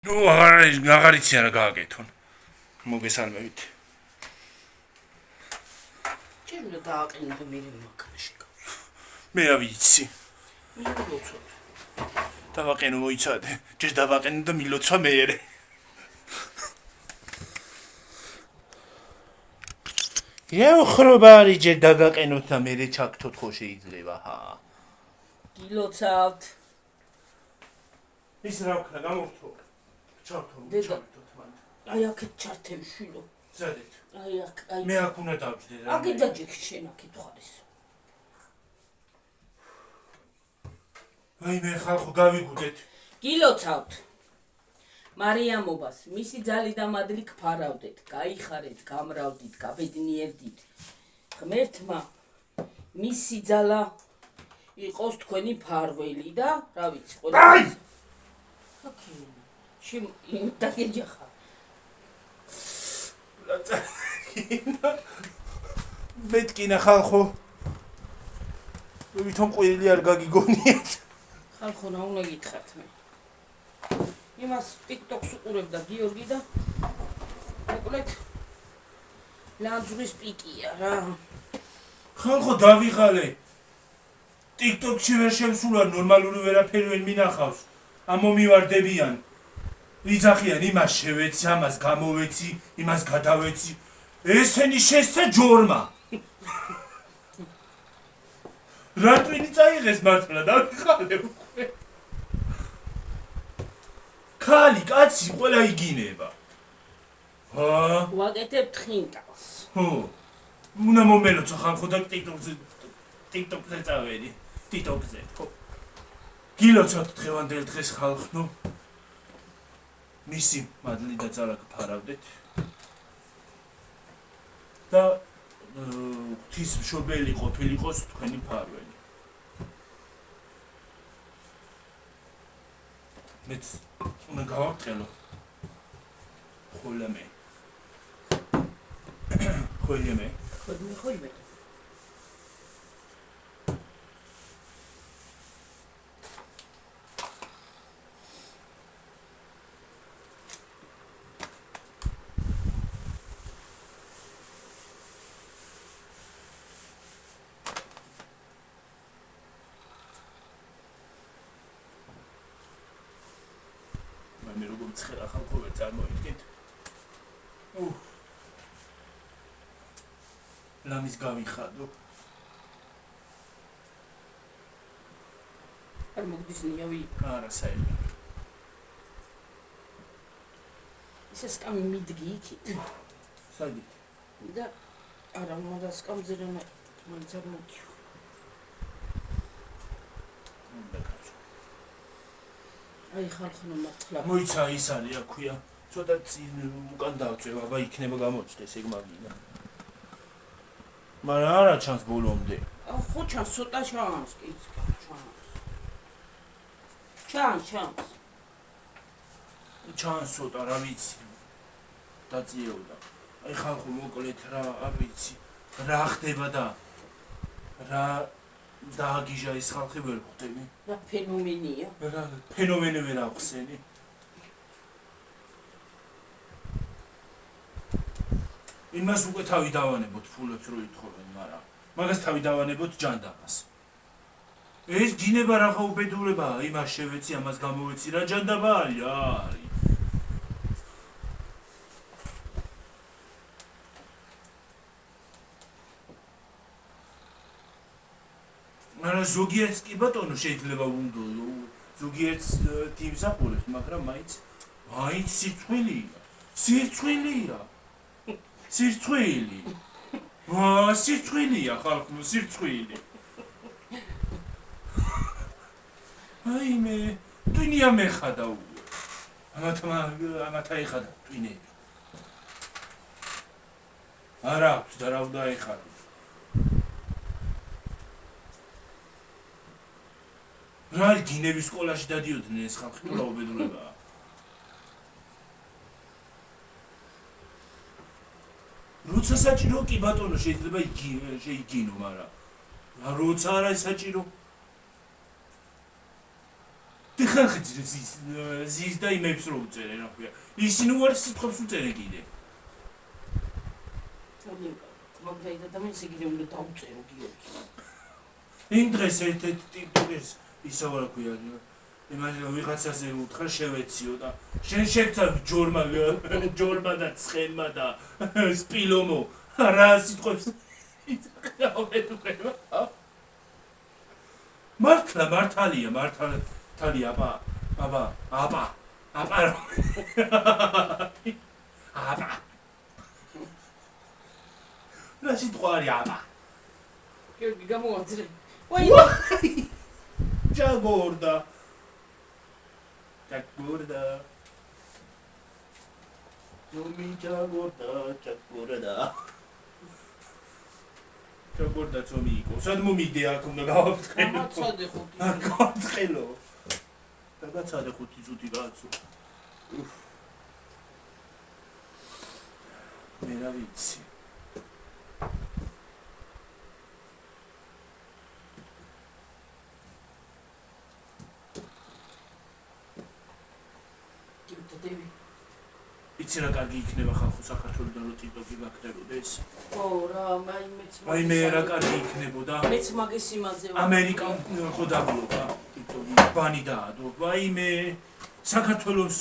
ნუ აღარ იცი არა გააკეთონ. მოგესალმებით. ჯერ უნდა დააყენო და მე მანქანაში გავს. მე რა ვიცი. მე მოგოცოთ. დავაყენო მოიცადე. ჯერ დავაყენო და მილოცვა მეერე. ეუხრობარი ჯერ დაგაყენოთ და მეერე ჩაგთოთ ხო შეიძლება ჰა. გილოცავთ. ის რა ვქნა გამოვთო. ჩავთო მან. აი აქეთ ჩართები შვილო. ზადეთ. აი აქ აი. მე აქ უნდა დავჯდე რა. აქ დაჯექ შენ აქეთ ხარის. აი მე ხალხო გავიგუდეთ. გილოცავთ. მარიამობას მისი ძალი და მადლი გფარავდეთ, გაიხარეთ, გამრავდით, გაბედნიერდით. ღმერთმა მისი ძალა იყოს თქვენი ფარველი და რა ვიცი, აი! აკი შენ დაგეჯახა. მეთკინა ხალხო. ვითომ ყველი არ გაგიგონიათ. ხალხო რა უნდა გითხრათ მე. იმას TikTok-ს უყურებდა გიორგი და მოკლედ ლანძღვის პიკია რა. ხალხო დავიღალე. TikTok-ში ვერ შემსულა ნორმალური ვერაფერი ვერ მინახავს. ამომივარდებიან. ვიძახიან იმას შევეცი, ამას გამოვეცი, იმას გადავეცი. ესენი შესწა ჯორმა. რა twini წაიღეს მართლა დავიღალე უკვე. ქალი, კაცი, ყველა იგინება. ჰა? ვაკეთებთ ხინკალს. ხო. უნდა მომელოცო ხალხო და TikTok-ზე წავედი. TikTok-ზე, ხო. გილოცავთ დღევანდელ დღეს ხალხო. მისი მადლი და ძალა გფარავდეთ. და ღვთის მშობელი ყოფილიყოს თქვენი ფარველი. მეც უნდა გავაყენო. ხოლმე. ხოლმე. მე როგორ ცხერა ხალხო ვერ წარმოიდგენთ. ლამის გავიხადო. არ მოგდისნია ვი. არა საერთოდ. ისე სკამი მიდგი იქით. სადი. და არა უნდა სკამზე რა მაინც არ მოგიო. აი ხალხო მართლა. მოიცა ის არის აქვია. ცოტა წინ უკან დავწევ, აბა იქნება გამოჩდეს ეგ მაგინა. მაგრამ არა ჩანს ბოლომდე. ხო ჩანს, ცოტა ჩანს, კი ჩანს. ჩანს ცოტა რა ვიცი. დაწიეოდა. აი ხალხო მოკლედ რა არ ვიცი. რა ხდება და რა დააგიჟა ის ხალხი ვერ ხვდები. რა ფენომენია. რა ფენომენი ვერ ახსენი. იმას უკვე თავი დავანებოთ ფულებს რო ითხოვენ, მაგრამ მაგას თავი დავანებოთ ჯანდაბას. ეს გინება რაღა უბედურებაა, იმას შევეცი, ამას გამოვეცი, რა ჯანდაბა არის. მაგრამ ზოგიერთს კი ბატონო შეიძლება უნდა ზოგიერთს თიმსახურებს, მაგრამ მაინც სირცხვილია. სირცხვილი. სირცხვილია ხალხო, სირცხვილი. აი მე twini ამეხადა უკვე. ამათა ეხადა twinები. არა, და რა უნდა ეხადა. რა გინების სკოლაში დადიოდნენ ეს ხალხი თუ რა უბედურებაა. როცა საჭირო კი ბატონო შეიძლება შეიგინო, მაგრამ როცა არა საჭირო ხალხი ზის და იმებს რო უწერენ, რა ქვია. ისინი უარ სიტყვებს უწერენ კიდე. მაგდაი და დამის იგი უნდა დაუწერო გიორგი. იმ დღეს ერთ-ერთ ტიკტოკერს ისევ რა ქვია. იმagine ვიღაცაზე უთხრა შევეციო და შენ შევცა ჯორმა და ცხენმა და სპილომო რა სიტყვებს მართალია აბა რა სიტყვა არის აბა გიორგი გამოაძრე ჯაგორდა ნომი ჯაგორდა წომი იყო სად მომიდე აქ უნდა გავაფრთხილო გავაფრთხილო დაგაცადე 5 წუთი კაცო მე რა ვიცი იცი რა კარგი იქნება ხალხო საქართველოსთან რო ტიკტოკი გაქნებოდეს ო რა მე რა კარგი იქნებოდა მეც მაგის იმაზე ამერიკამ ხო დაბლოკა ტიკტოკი ბანი დაადო ვაიმე საქართველოს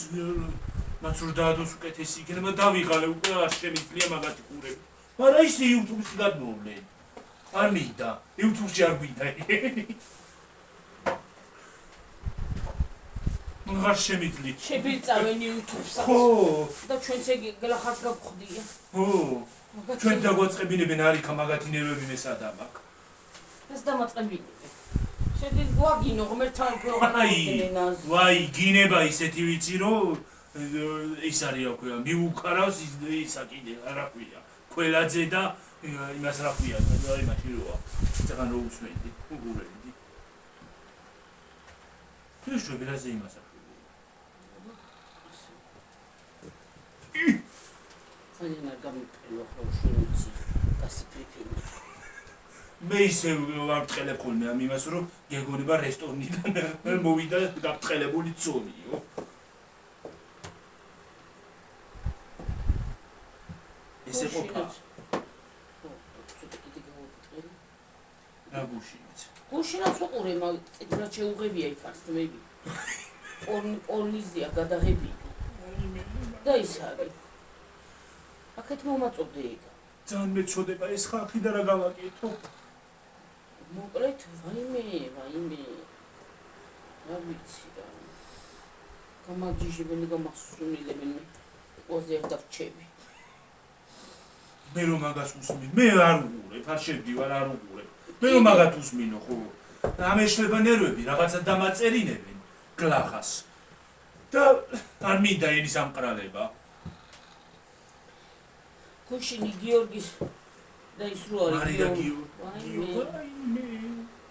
მას რო დაადოს უკეთესი იქნება დავიღალე უკვე არ შემიძლია მაგათი ყურები მაგრამ ისე YouTube-ში გადმოვლე არ მინდა YouTube-ში არ მინდა არ შემიძლია. შეფილწავენ YouTube-საც. ხო. და ჩვენც ეგ გლახაც გავხდია. ხო. ჩვენ დაგვაწყებინებენ არიქა მაგათი ნერვები მე სადამ აქ. ეს დამაწყებინებენ. შედი გვაგინო ღმერთთან პროგრამას. ვაი, გინება ისეთი ვიცი რომ ის არის რა ქვია, მიუყარავს ისა კიდე რა ქვია. ყველაძე და იმას რა ქვია, იმაში როა. ძალიან რო უსმენდი, უგურებდი. თუ შევიდაზე იმას ძალიან არ გამიწყენო ხო შუცი გასიფრიფინი მე ისე ვამწყელებ ხოლმე ამ იმას რომ გეგონება რესტორნიდან მოვიდა გაფრთხილებული ცომიო ესე ყოფა რა გუშინიც გუშინაც უყურე მაგ წითლად შეუღებია იქ ახსნები ორნიზია გადაღებილი და ის არის აქეთ მომაწოდე იქ ძალიან მეწოდება ეს ხალხი და რა გავაკეთო მოკლედ ვაიმე რა ვიცი რა გამაგიჟებენი გამახსუნილებენ ოზე არ დარჩები მე რომ მაგას უსმინ მე არ უყურებ არ შევდივარ არ უყურებ მე რომ მაგათ უსმინო ხო ამეშლება ნერვები რაღაცა დამაწერინებენ გლახას და არ მინდა ენის ამყრალება გუშინი გიორგის და ის რო არის მარია გიორგი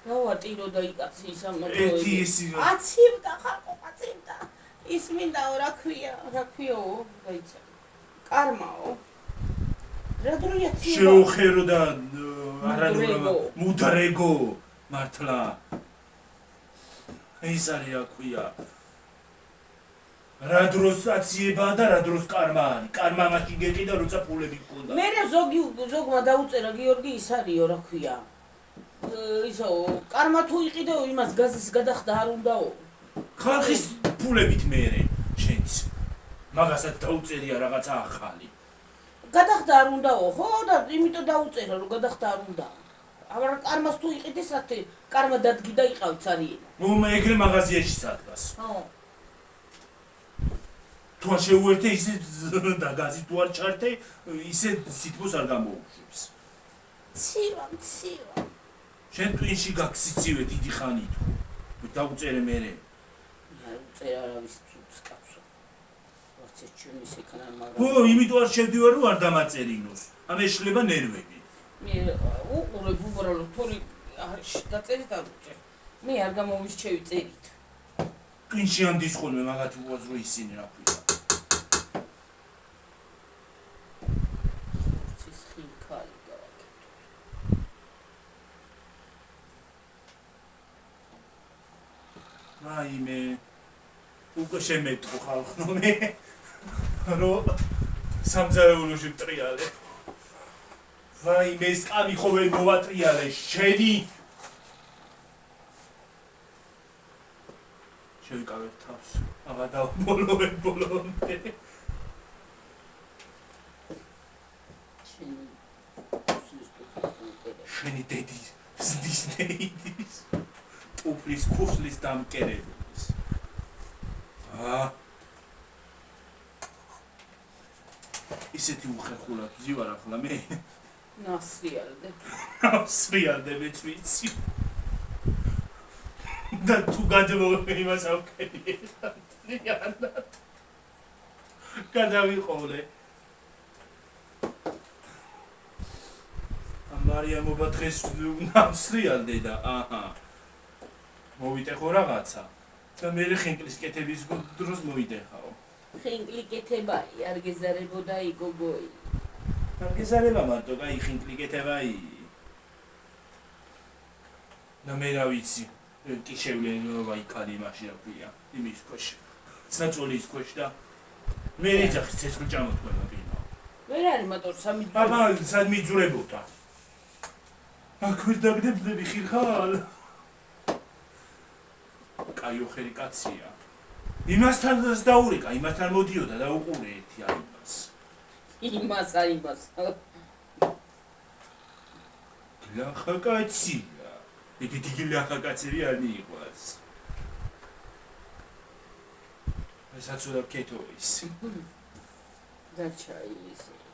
გავატირო და იკაცი ის ამ ერთი ისი აცივდა ხალხო აცივდა ის მინდაო რა ქვიაო გაიცა კარმაო რა დროია ცივა შეუხერო და არანურა მუდრეგო მართლა ის არის რა ქვია რა დროს აციება და რა დროს კარმა არის კარმა მაშინ გეყიდა როცა ფულები გქონდა მე ზოგმა დაუწერა გიორგი ის არისო რა ქვია ისო კარმა თუ იყიდეო იმას გაზის გადახდა არ უნდაო ხალხის ფულებით მეერე შენც მაგასაც დაუწერია რაღაცა ახალი გადახდა არ უნდაო ხო და იმიტომ დაუწერა რომ გადახდა არ უნდა აბა კარმას თუ იყიდეს რა კარმა დადგი და იყავით არიენა მე ეგრე მაღაზიაში სადღაც ხო თუ არ შეუერთე ისე და გაზი თუ არ ჩართე ისე სიტყვას არ გამოუშვებს ცივა შენ ტვინში გაგსიცივე დიდი ხანი თუ დაუწერე მერე წერა არავის ცუც კაცო ვარც ჩვენი სეკანა მაგრამ ხო იმიტომ არ შევდივარ რომ არ დამაწერინოს ამ ეშლება ნერვები მე უყურებ უბრალოდ თორი დაწერე და უწერ მე არ გამოვისჩევი წერით ტვინში ამდის ხოლმე მაგათი უაზრო ისინი რა ქვია რაიმე უკვე შემეტყო ხალხო მე რომ სამზარეულოში ტრიალე ვაი მე სკამი ხო ვერ მოვატრიალე შედი შევიკავებ თავს აღა დავბოლოვე შენი დედის ზდის ნეიდის უფლის ქუსლის დამკერებლის ისეთი უხერხულად ძივარ ახლა მე ნასრიალდე მეც ვიცი და თუ გადმოვე იმას ავკენიე ტრიანად გადავიყოლე მარიამობა დღეს ნასრიალდე და აჰა მოვიტეხო რაღაცა და მე ხინკლის კეთების დროს მოიდეხაო ხინკლი კეთებაი არ გეზარებოდა იგოგოი არ გეზარება მარტო კაი ხინკლი კეთებაი და მე რა ვიცი კი შევლენობა იქალი მაშინ რა ქვია იმის ქვეშ საწოლის ქვეშ და მე ეძახი ცეცხლ ჭამოთქვა პირმა ვერ არის მოტორ სამი აბა სად მიძურებოდა აქ ვერ დაგდებდები ხირხალ კაი ოხერი კაცია იმასთან დაურეკა იმასთან მოდიოდა და უყურე ერთი იმას ლახა კაცია იგი ლახა კაცები არ მიყვარს ესაც უნდა კეთო ის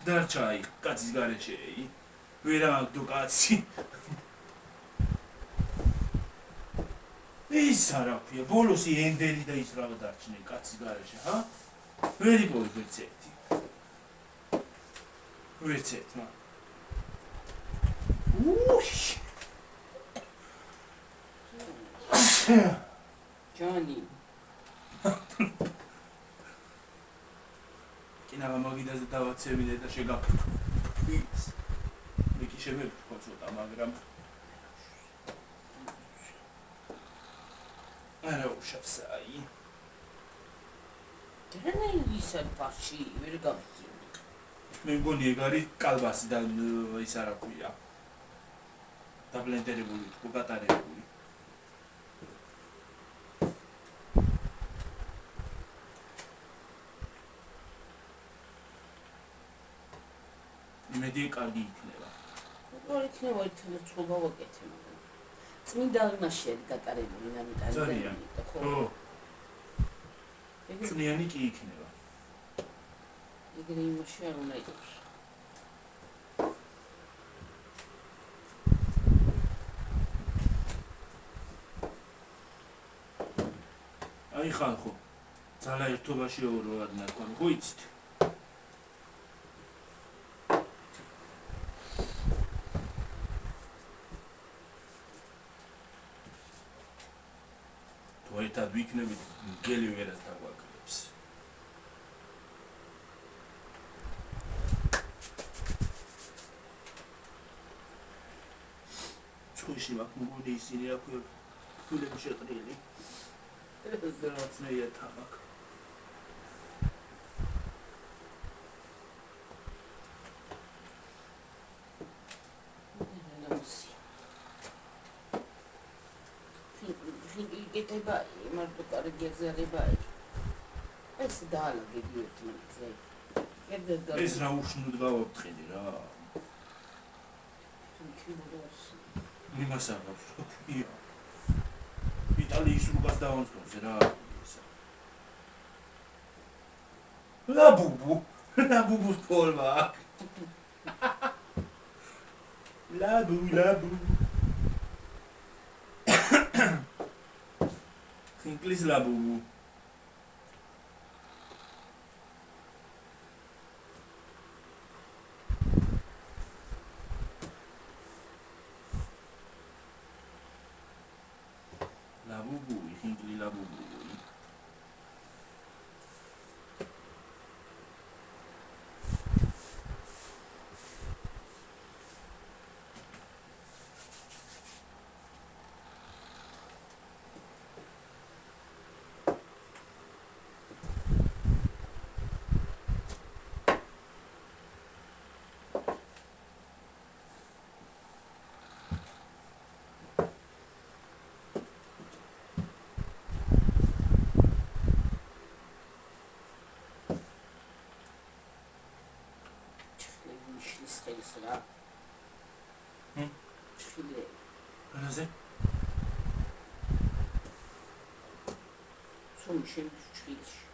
დარჩაი კაცის გარეშე ვერა მაგდო კაცი ის არა ქვია ბოლოს ენდელი და ის რა დარჩნენ კაცის გარეშე ჰა ვერ იპოვე ვერცეთ მა ჯანი კინაღა მაგიდაზე დავაცემინე და შეგაფრთხო ის მე კი შემეფრთხო ცოტა მაგრამ არა უშავსაი დენა ისად პაში ვერ გავწი მე მგონი ეგ არის კალბასი და ის არა ქვია დაბლენდერებული თუ გატარებული იმედი კარგი იქნება როგორ იქნება ერთად წყობა ვაკეთებ წმინდა იმაში არის გატარებული ნამიტარი ხო წვნიანი კი იქნება ეგრე იმაში არ უნდა იყოს აი ხალხო ძალა ერთობაში ორო ადნა თქვა ხო იცით ერთად ვიქნებით გელი ვერას დაგვაკრებს ჩუში მაქმული ისინი აქვე ფულები შეტრილი ეს რაღაცნაირად თამაკ გეტება მარტო კარგი გზარებაა ეს დაალაგები ერთმანეთზე ეს რა უშნუდვა ვაფრთხილი რა იმას აღარ ვფიქრია იტალიის რუკას დავანწყობზე რა ლაბუბუ ფორმა ლაბუ ინგლის ლაბუბუ ლაბუბუ ინგლი ლაბუბუ ხელს რა. ჩხილე. რაზე? სულ შენ ჩხილში.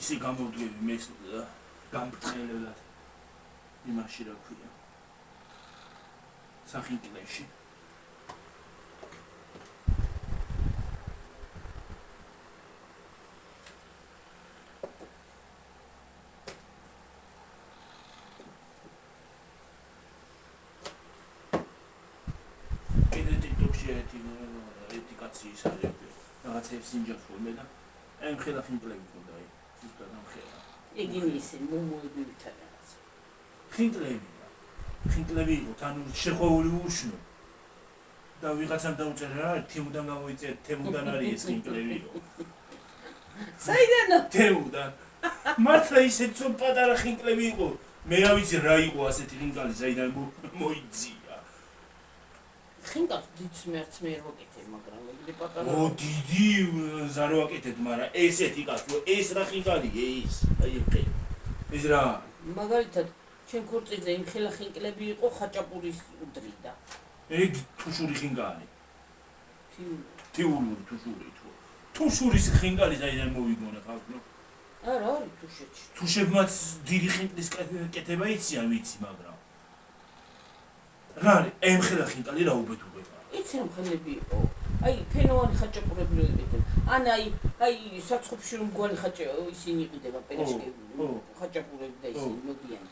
ისე გამოვდგები მე გამბრწყინებლად იმაში რა ქვია სახინკლეში კიდე ტიკტოკში ეთიკაციის არის რაღაცებს ინჯახულმე და ამ ხელა ხინკლები ხოდა ზუსტად ამ ხელა ეგინი ისე მომოები ვითარებს. ხინკლები იყო თან შეხოვული უშნო და ვიღაცამ დაუწერა რა თემუდან გამოიწია თემუდან არის ეს ხინკლები იყო საიდანო? თემუდან მართლა ისეთ ცოტა პატარა ხინკლები იყო მე რა ვიცი რა იყო ასეთი ხინკალი საიდან მოიძია ხინკალს დიდს მერც მე როკეთე მაგრამ ეგრე პატარა ო დიდი ზარო აკეთეთ მაგრამ ესეთი კაცო ეს რა ხინკალია ეს აი ეს რა მაგალითად ჩვენ ქორწილზე იმ ხელა ხინკლები იყო ხაჭაპურის უდრიდა. ეგ თუშური ხინკალი თიუ თიულური თუშური თუშურის ხინკალი საიდან მოვიგონა ხალხო არა არის თუშეთში. თუშებმაც დიდი ხინკლის კეთება იციან ვიცი მაგრამ რა არის ამ ხელა ხინკალი რა უბედურება იცი რომ ხელები იყო აი ფენოვანი ხაჭაპურები რო იყიდნენ ან აი საცხობში რომ გვარი ხაჭა ისინი იყიდება პერეშკები ხაჭაპურები და ისინი მოდიან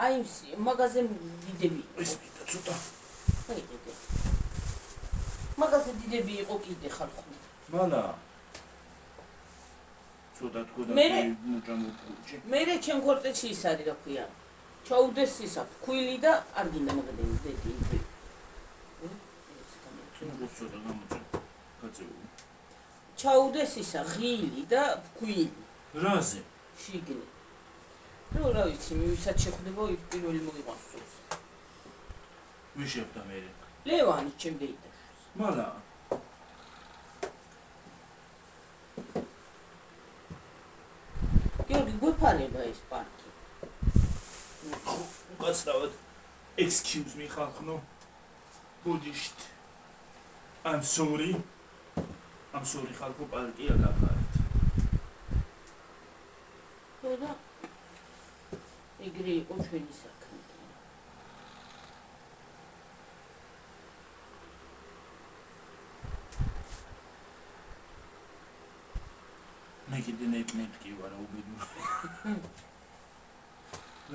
აი მაგაზე დიდები ეს მინდა ცოტა აი კიდე მაგაზე დიდები იყო კიდე ხალხო მალა ცოტა თქო და მუჭამოჭი მე ჩვენ ქორწილში ის არის რა ქვია ჩაუდეს ისა ფქვილი და არ გინდა მაგადენი დედი ცოტა გამოწე გაწეული ჩაუდეს ისა ღილი და ფქვილი რაზე შიგნით რო რა ვიცი ვისაც შეხვდება ის პირველი მოგიყვანს სულს ვის შეხვდა მე ლევანი ჩემ დეიდაშს მალა გიორგი გვეფარება ეს პარკი უკაცრავად excuse me ხალხო ბუდიშტ I'm sorry ხალხო პარკია გაფარეთ ხოდა ეგრე იყო ჩვენი საქმე მე კიდე ნეკნეტკი ვარ უბედური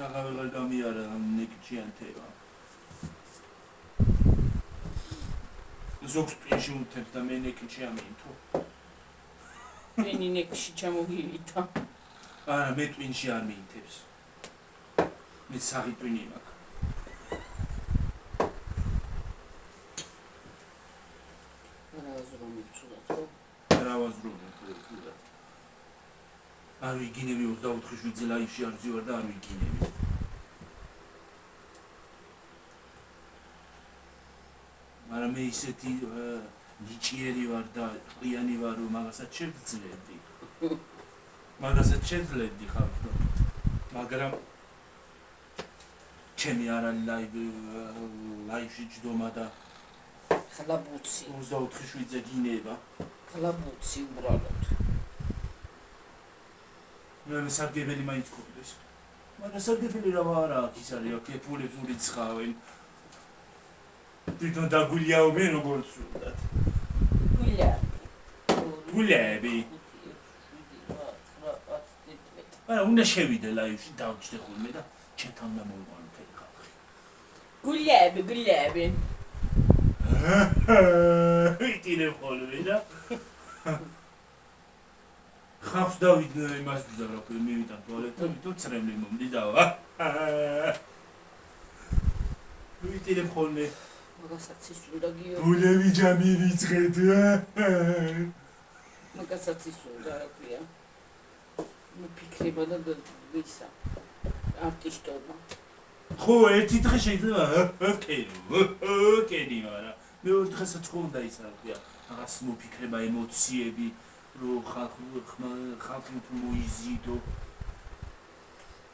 რაღაცა გამიარა ნეკჩიანთება ზოგს პიში უთებ და მე ნეკჩი ამინთო მენი ნეკში ჩამოგივიდა არა მე ტვინში არ მიინთებს მე საღი ტვინი მაქვს რაზრომი ცუდად ხო რა ვაზრობ თუდა არ ვიგინები 24 შვიდზე ლაივში არ ვზივარ და არ ვიგინები მაგრამ მე ისეთი ნიჭიერი ვარ და ყლიანი ვარ რომ მაგასაც შეძლედი ხალხო მაგრამ ჩემი არ არის ლაივში ჯდომა და ხლაბუცი 24 შვიდზე გინება ხლაბუცი უბრალოდ მე სარგებელი მაინც ყოფილის მაგრამ სარგებელი რა არა ის არის აქ ფულებს ურიცხავენ თვითონ დაგულიაობენ როგორც სულად გულები არა უნდა შევიდე ლაივში დავჭდე ხოლმე და ჩემთან უნდა მოვიყვანო მთელი ხალხი გულები იტირებ ხოლმე და ხალხს დავით იმას ვიდა რა ქვია მივიდა ტუალეტთან ვიტო წრემლი მომდიდავა ვიტირებ ხოლმე მაგასაც ის უნდა გიო ბულევი ჯამი რიცხეთ მაგასაც ის უნდა რა ქვია მიფიქრება და ისა არტისტობა ხო ერთი დღე შეიძლება კენი არა მეორე დღესაც ხო უნდა ის რა ქვია რაღაც მოფიქრება ემოციები რო ხალხი უფრო მოიზიდო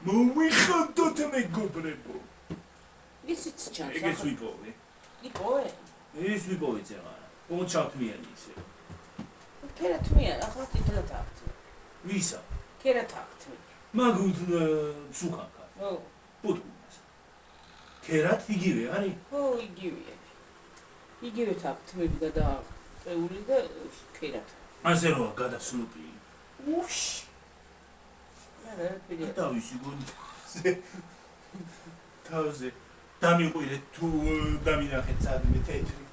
მოვიხადოთ მეგობრებო ისიც ჩანს ეგეც ვიპოვე იპოვე ეს ვიპოვე ზეღარა კონჩავთმიანი ისე კერათმიან ახლა თითქოს აქვს ვისა კერათ აქვს მაგუთ სუკანკა ო პუტკუნას კერათ იგივე არის ო იგივე თაქვთმები გადაყეული და კერათ ასე როა გადასლუპი უშ არა პიდე თავისი გონი თავზე დამიყვირე თუ დამინახეთ სადმე თეთრი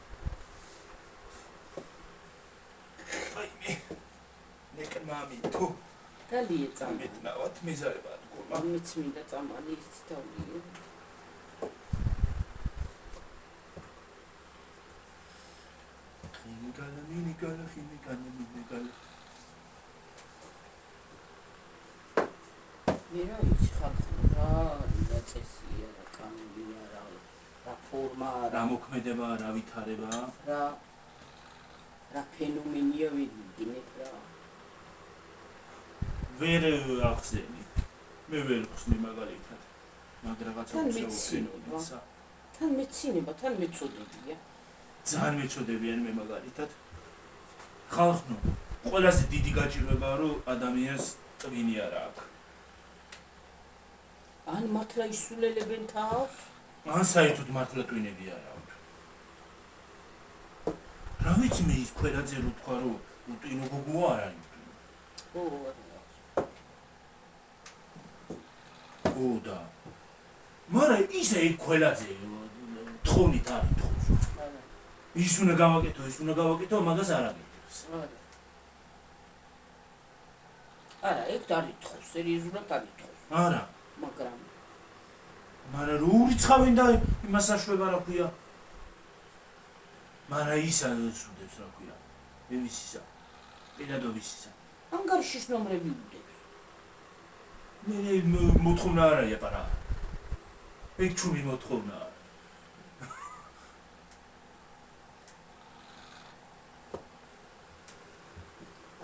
აი მე ნეკმამი თუ დალია წამი მეტნავად მეზარება გოლა მეც მინდა წამალი ის თავი ხინიკალა მე რა იცი ხალხი რა წესია რა კანონია რა ფორმა რა მოქმედება რა ვითარება რა ფენომენია ვიგინებ რა ვერ ახსენი მე ვერ ხსნი მაგალითად მაგ რაღაცა უცნაურია თან მეცინება თან მეწოდებია ძალიან მეწოდებიან მე მაგალითად ხალხნო ყველაზე დიდი გაჭირვება რომ ადამიანს ტვინი არ აქვს ან მართლა ისულელებენ თავს ან საერთოდ მართლა ტვინები არ აქვს რა ვიცი მე ის ქვერაძე რო თქვა რომ ტვინო გოგო არ არის ო და მაგრამ ისე ქვერაძე თხოვნით არის თხოვს ის უნდა გავაკეთო მაგას არ აგეთებს არა ეგ არის თხოვს სერიოზულად არის თხოვს არა მაგრამ რო ურიცხავენ და იმას აშვება რა ქვია მაგრამ ისა სუდებს რა ქვია ევისისა პედაგოგისისა ანგარიშის ნომრები უდებს მე მოთხოვნა არაა პარა ეგ ჩუმი მოთხოვნა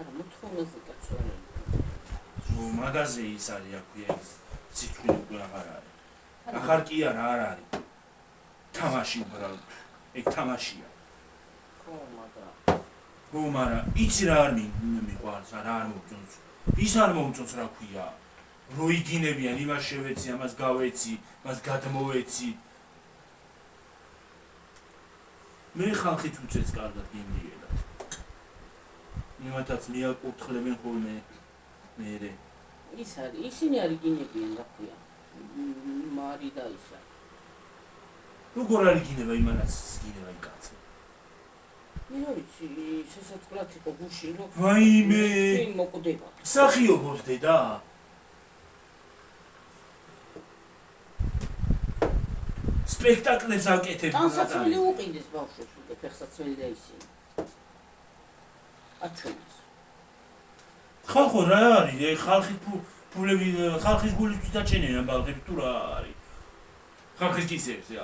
არა მოთხოვნაზე კაცვარი მაგაზე ის არის აქვია ის ციტყვი უკვე აღარ არის ახარ კი არა არ არის თამაში უბრალოდ ეგ თამაშია ხო მაგრამ იცი რა არ მიყვარს რა არ მომწონს ის არ მომწონს რა ქვია რო იგინებიან იმას შევეცი ამას გავეცი მას გადმოვეცი მე ხალხით უწეს კარგად გიმრიელად იმათაც მიაკურთხლებენ ხოლმე მერე ის არის ისინი არ იგინებიან რა ქვია მარი და ისა როგორ არ იგინება იმანაც იგინება კაცი მე რა ვიცი შესაძლოა იყო გუში რომ ვაიმე მოკვდება სახიობობს დედა სპექტაკლებს აკეთებ განსაცველი უყიდეს ბავშვებს უკვე ფეხსაცველი და ისინი აჩვენეს ხალხო რა არის ხალხის ფულები ხალხის გულით დაჭენენ ამ ბალღებს თუ რა არის ხალხის კისერზე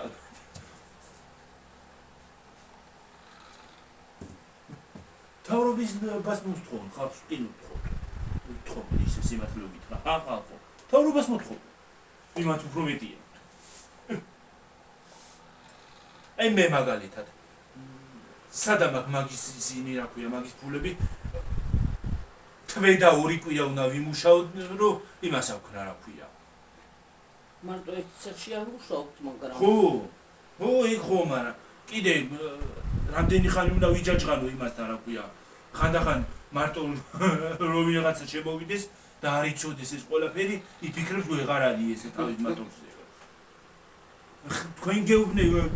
თავრობის ბას მოსთხოვ ხალხს კი მოთხოვ ისე სიმართლეობით რა ხალხო თავრობას მოთხოვ იმათ უფრო მეტია აი მე მაგალითად სადამაკ მაგის ისინი რა ქვია მაგის ფულები თვე და ორი კვირა უნდა ვიმუშაოთ რომ იმას აქვნა რა ქვია მარტო ერთ წელში არ ვმუშაობთ მაგრამ ხო ეგ ხო მაგრამ კიდე რამდენი ხანი უნდა ვიჯაჯღანო იმასთან რა ქვია ხანდახან მარტო რომ ვიღაცა შემოვიდეს და არ იცოდეს ეს ყველაფერი იფიქრებს რომ ეღარ არის ესე თავის მატონზე თქვენ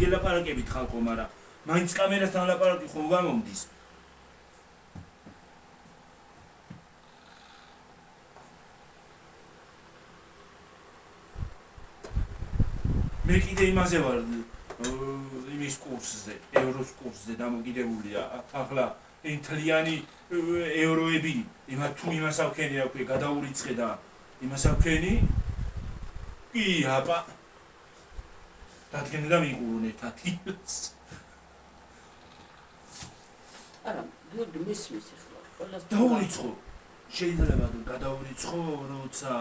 გელაპარაკებით ხალხო მაგრამ მაინც კამერასთან ლაპარაკი ხო გამომდის მე კიდე იმაზე ვარ იმის კურსზე, ევროს კურსზე დამოკიდებულია. ახლა თლიანი ევროები იმას ავქენი აქვე გადაურიცხე და იმას ავქენი კი აბა დადგენა მიყურუნე თათილს. არა, გიორგი მესმის ახლა ყველას დაურიცხო. შეიძლება გადაურიცხო, როცა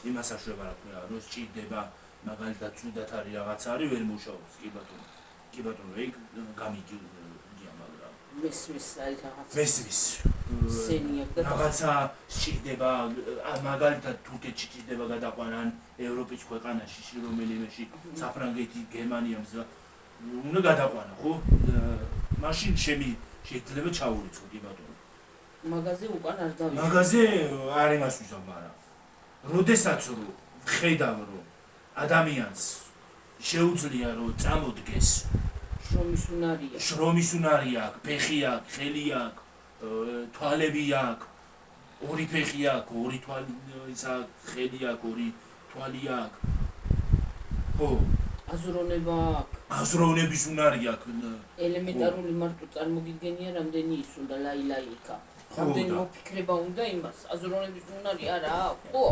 იმას აშვება რა ქვია, რომ სჭირდება მაგალითად ცუდად არის რაღაცა არის ვერ მუშაობს. კი ბატონო, ეგ გამიგია, მაგრამ მესმის არის რაღაცა. მესმის. სენია და რაღაცა სჭირდება, მაგალითად თურქეთში სჭირდება გადაყვანა ან ევროპის ქვეყანაში, რომელიმეში, საფრანგეთი, გერმანია უნდა გადაყვანა, ხო? მაშინ შეიძლება ჩაურიცხო, კი ბატონო. მაგაზე უკან არ დავიწყე. მაგაზე არ იმას ვიზამ, მაგრამ როდესაც რომ ხედავ რომ ადამიანს შეუძლია რომ წამოდგეს შრომის უნარი აქვს, ფეხი აქვს, ხელი აქვს, თვალები აქვს, ორი ფეხი აქვს, ორი თვალი ისა ხელი აქვს, ორი თვალი აქვს. ხო, აზროვნება აქვს. აზროვნების უნარი აქვს. ელემენტარული მარტო წარმოგიდგენია რამდენი ის უნდა ლაილაიკა. რამდენი მოფიქრება უნდა იმას, აზროვნების უნარი არა აქვს, ხო?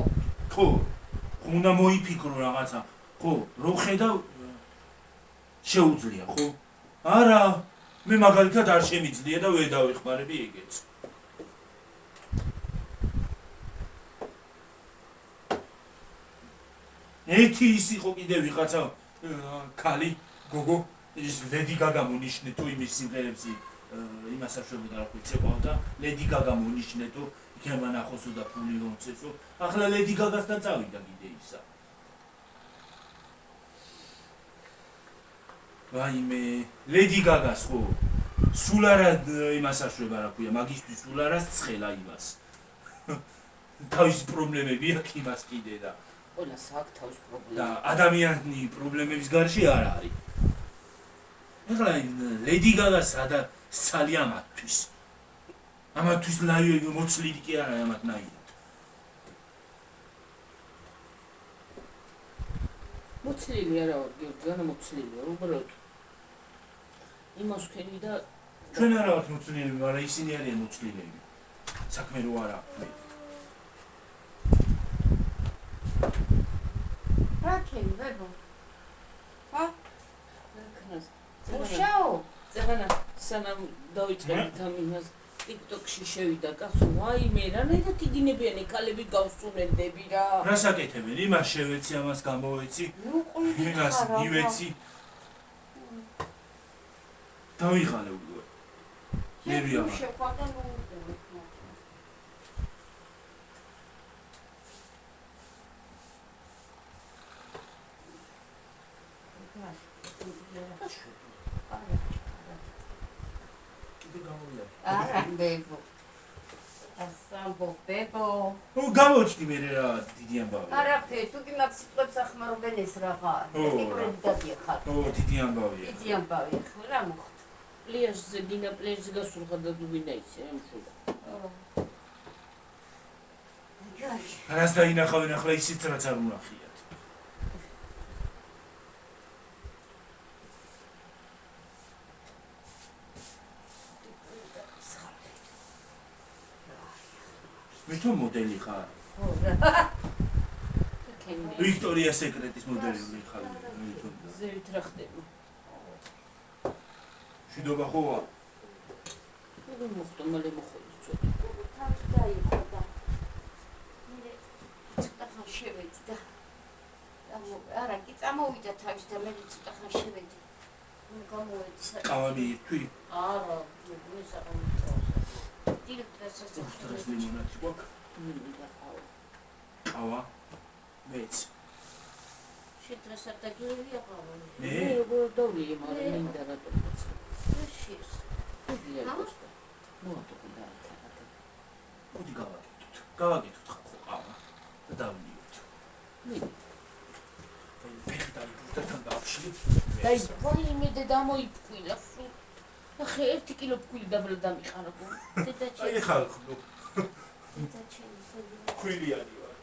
ხო, უნდა მოიფიქრო რაღაცა. ხო, რო ხედავ შეუძლია, ხო? არა, მე მაგალითად არ შემიძლია და ვერ დავეხმარები ეგეც. ერთი ის იყო კიდე ვიღაცა ქალი, გოგო, ის ლედი გაგა მონიშნე თუ იმის სიმღერებში იმას აშვებოდა რა ქვია, წეყვავდა, ლედი გაგა მონიშნე თუ იქნება ნახოსო და ფული მომცესო. ახლა ლედი გაგასთან წავიდა კიდე ისა. ვაიმე, ლედი გაგას ხო? სულ არა იმას აშვება რა ქვია, მაგისტვის სულ არას ცხელა იმას. თავის პრობლემები აქვს იმას კიდე და ყველას აქვს თავის პრობლემა. და ადამიანი პრობლემების გარშე არ არის. ახლა ლედი გაგას სადა სცალი ამათთვის. ამათთვის ლაივი მოცლილი კი არა ამათნაირად. მოცლილი არა ვარ, გიორგი, არა მოცლილი ვარ, უბრალოდ იმას ვქენი და ჩვენ არა ვართ მოცლილები, მაგრამ ისინი არიან მოცლილები. საქმე რო არა. რა ქენი, ვებო? ხა? ნახოს. მუშაო? ზეგანა სანამ დავიწყებთ ამ იმას TikTok-ში შევიდა კაცო, ვაიმე, რანაირად იგინებიანი ქალები გავსუნელდები რა. რას აკეთებენ? იმას შევეცი, ამას გამოვეცი. ნუ ყვინდი იმას ხარა. ივეცი. დავიღალე უკვე. ნერვი აღარ. შეყვარდა ნუ უყურე. არა, ბებო. ასამბო, ბებო. გამოჩდი მე რა დიდი ამბავი. არაფერი, თუ კი მაგ სიტყვებს ახმარობენ ეს რაღა. ტიპრები დადიხარ. ო, დიდი ამბავია. დიდი ამბავი, ხო რა მოხდა? პლეჟზე, დინა პლეჟზე გასულხა და დუბინა ისე ამშულა. რას დაინახავენ ახლა ისიც რაც არ უნახიათ. მე თუ მოდელი ხარ? ხო რა. ქენი. ვიქტორია სეკრეტის მოდელი ხარ. ზევით რა ხდება? შიდობა ხოა? როგორ მოხდა მალე მოხდა ცოტა. თავი დაიხოდა. მე ცოტა ხან შევედი და არა, კი წამოვიდა თავის და მე ცოტა ხან შევედი. მე გამოვედი საერთოდ. ყავამი ირთვი? არა, მე საკამოწევს. დირექტორს უსტრეს ლიმონადი გვაქვს. მინდა ყავა. ყავა? მეც. შეტრეს არ დაგიევია ყავა. მე? მე როგორ დავლიე, მაგრამ მინდა რატომ მოწევს. შეეს. იგია გოსტა. მოატო დააკარგა. მოდი გავაკეთოთ. გავაკეთოთ ხო ყავა. და დავლიოთ. მე ფეხი დავიბურდათ გავშლით. დაი ვაიმე დამოიფქვილა სულ. ახე 1 კილო ფქვილი დაბლა დამიყარა. დედაჩემი. აი ხალხო. დედაჩემი. ქვილიანი ვარ.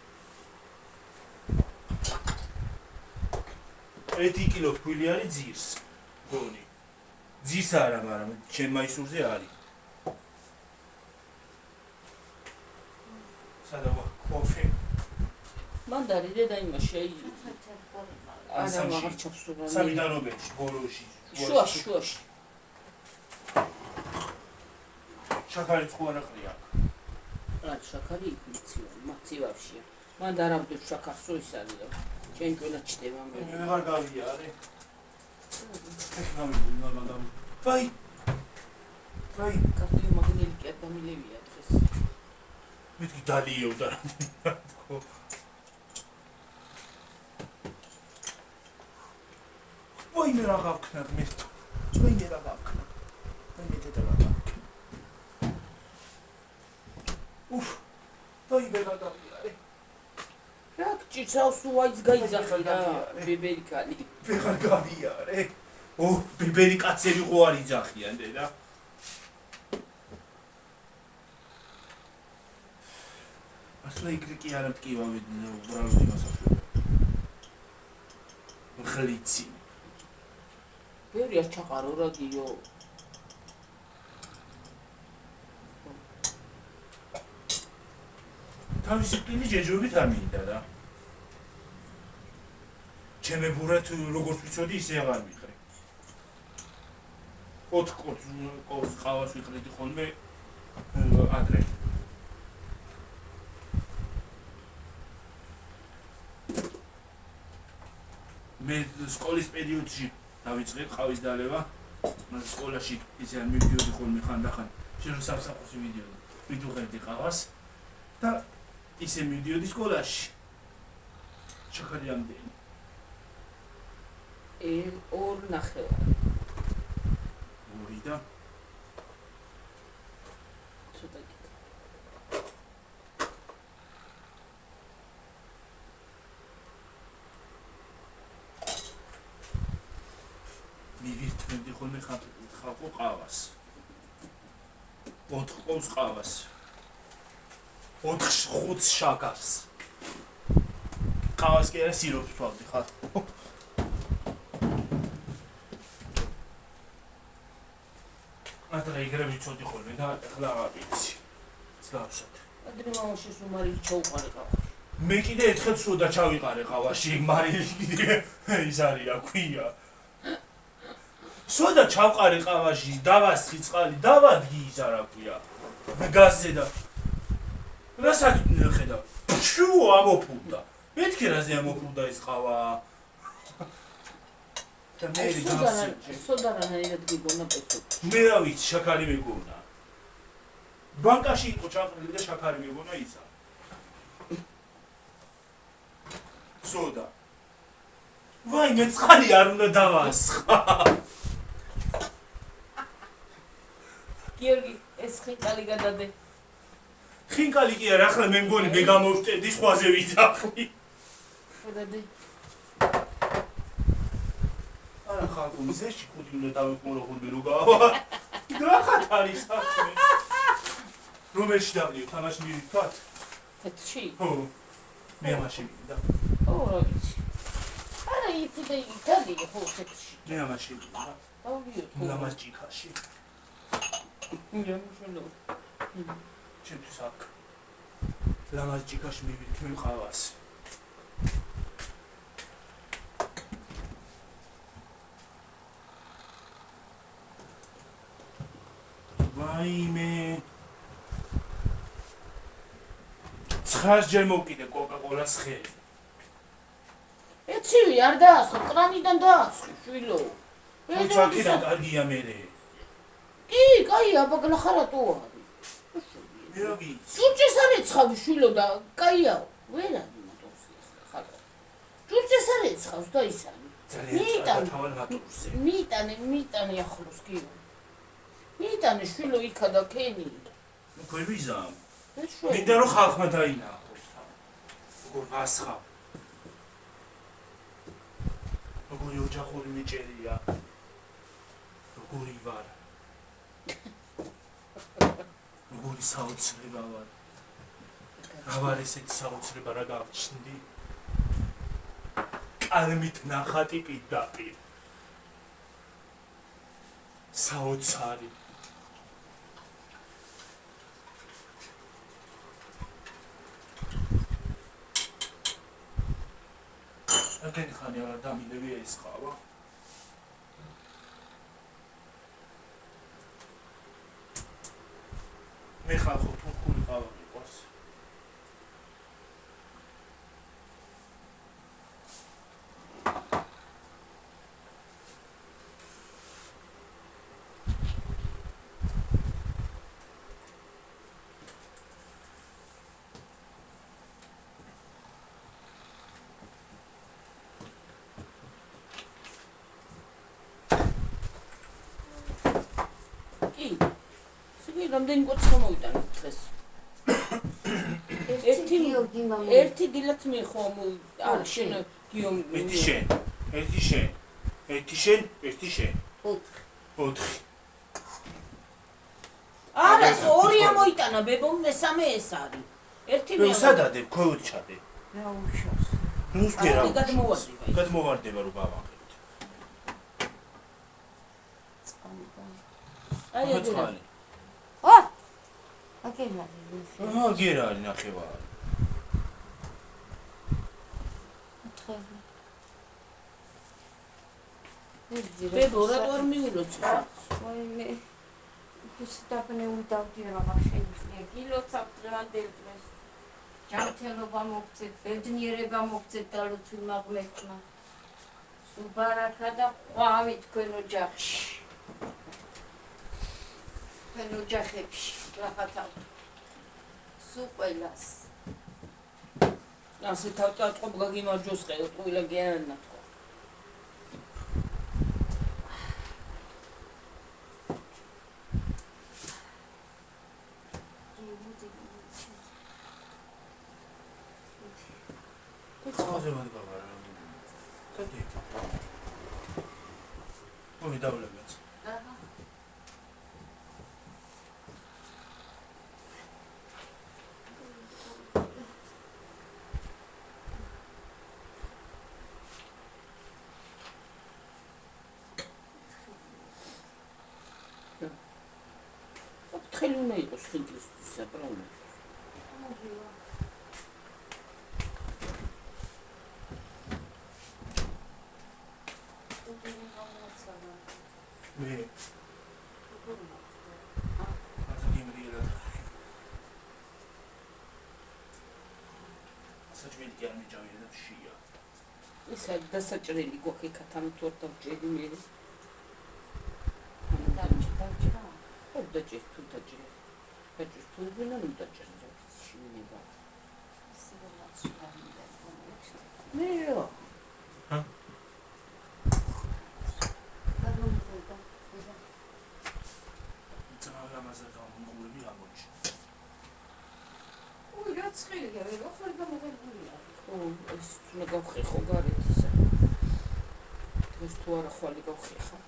1 კილო ფქვილი არის ძირს. გონი. ძირს არა, მაგრამ ჩემ მაისურზე არის. სადაა კოფე. მანდარი დედა იმაში არა მაგარ ჩაფსურა. სამიდანობაში, ბოლოში. შუაში. შაქარი ხო არ აყრია. რა შაქარი იქნება, მაცივავშია. მან დარავდებს შაქარს ის არის და ჭენჭველად ჩდება მე. მე ვეღარ გავიარე. მაგალითად. ვაი. კარტი მაგნელი კი არ დამილევია დღეს. მეთქი დალიევდა რა. ვაი მე რა გავქნა მე. ვაი მე რა გავქნა. ვაი მე დედა რა გავქნა. უფ. ვაი მე რა გავიარე. რა ჭიცავს უაიც გაიძახი რა ბებერი კალი. ვეღარ გავიარე. ბებერი კაცები ხო არ იძახიან დედა. ასლა იქრიკი არ მტკივავი უბრალოდ იმასახე. ხლიცი. ბევრი არ ჩაყარო რა გიო. თავისი ტვინი ჯეჯობით არ მინდა რა. ჩემე ბურად როგორც ვიცოდი ისე აღარ ვიყრე. 4 კოს ყავას ვიყრიდი ხოლმე ადრე. მე სკოლის პერიოდში დავიწყე ყავის დალევა. მას სკოლაში ისე არ მივიდიოდი ხოლმე ხანდახან. შენ სამსახურში ვიდუღებდი ყავას და ისე მივიდიოდი სკოლაში. შაქარი ამდენი. 2.5 ორი და ცოტა კი. მივირთმევდი ხოლმე ხალხო ყავას. 4 ყავს ყავას. 4-5 შაქარს. ყავას კი არა სიროპს ვთვალდი ხარ. ატა იგრები ცოდი ხოლმე და ახლა აღარ ვიცი. მსგავსად. ადრე მამაშის უმარილი ჩაუყარე ყავა. მე კიდე ერთხელ სულ და ჩავიყარე ყავაში, მარილი კიდე ის არის აქვია. სულ და ჩავყარე ყავაში, დავასხი წყალი, დავადგი ის არ აქვია. გაზზე და რასაც ხედავ. შუ ამოფულდა. მეთქი რაზე ამოფულდა ის ყავა. და მე სოდარანაირად გიგონა პეცო. მე რა ვიცი, შაქარი მეგონა. ბანკაში იყო ჩაყრილი და შაქარი მეგონა ისა. სოდა. ვაი, მე წყალი არ უნდა დავასხა. გიორგი, ეს ხინკალი გადადე. ხინკალი კი არა, ახლა მე მგონი მე გამოვშტედი სხვაზე ვიძახი. გადადე. არა ხალხო, მზეში ხუთი უნდა დავიყმურო ხოლმე რო გავა. დრახათ არის საქმე. რომელში დავლიო, თამაში მივიქოთ? თეთრში? ხო. მე ამაში მინდა. რა ვიცი. არა, იცი და იტალი ხო თეთრში. მე ამაში მინდა. დავლიო. ლამაზ ჭიქაში. ნიამშენო. ჩემთვის აქ. ლამაზ ჭიქაში მივიქნე ყავას. ვაიმე. 9 ჯერ მოვკიდე კოკა-კოლას ხელი. ეცივი არ დაასხო, კრანიდან დაასხი, შვილო. თუმცა კიდევ კარგია მერე. კი, კაია, ბაგლახარატო არის. მე რა ვიცი. ჭურჭეს არ ეცხავ შვილო და კაია. ვერ არის მოტორს ხარ. ჭურჭეს არ ეცხავს და ის არის. ძალიან თავად მატურზე. მიტანე ახლოს კი. მიტანე შვილო იქა და ქენი. უკვე ვიზამ. ეს შვილო. მინდა რომ ხალხმა დაინახოს. როგორ გასხა. როგორი ოჯახური მიჭერია. როგორი ვარ. როგორი საოცრება ვარ. რა ვარ ესეთი საოცრება რა გავჩნდი. პალმით ნახატი პირდაპირ. საოცარი. აკენ ხანი არა დამილები ეს ყავა. მე ხალხო თურქული ყავა მიყვარს. რამდენი კოც მომიტანე დღეს. ერთი დილაც მე ხომ არა შენ გიომ ერთი შენ. ოთხი. არა, ორია მოიტანა, ბებო, მესამე ეს არის. ერთი მე. სადადებ, ქოუთ ჩადე. რა უშავს. რუსკერა. გადმოვარდება. გადმოვარდება რომ გავახერთ. აი ეგ. გერა არის ნახევარი. ბებო, რატო არ მიულოც ხა? მე უსტაპნეულ დავდიერა მაშინია. გილოცავ დღევანდელ დღეს. ჯანმრთელობა მოგწეთ, ბედნიერება მოგწეთ და ლოცვი მაგმექნა. სულ ბარაკა და ყვავი თქვენ ოჯახში. თქვენ ოჯახებში რახათავთ. სულ ყველას. ასე თავწყობ გაგიმარჯოს ყეო, ყველა გიანა თქო. ხაზე მაგაბარა. კეთილი. ой დავლებაც. აჰა. თხელი უნდა იყოს ხინკლის საპრავლე. მე საჭმელი კი არ მიჭავია და შია. ისა დასაჭრელი გვაქვს ეკათან თორ დავჭერი მე. დაჭრა. ხო დაჭერ თუ დაჭერ. დაჭერ თუ ვინა ნუ დაჭერ შინება. მე რო. ჰა? ზამაზა გამოგული აღმოჩნდა. ой, რა ცხელია, რა ხარ გამოგებულია. ო, ეს უნდა გავხეხო გარეთ ისა. ეს თუ არა ხვალე გავხეხა.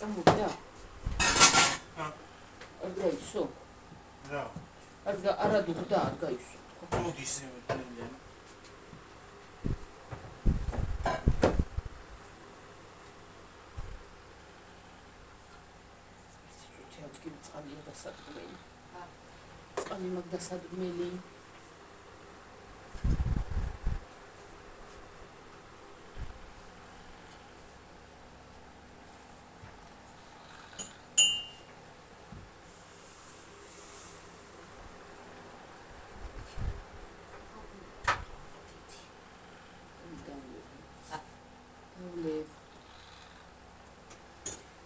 წამოვიდა. ჰა? არ გაისო. რა? არა დუღდა არ გაისო. მოდის მე. წყალია დასადგმელი. წყალი მაგ დასადგმელი.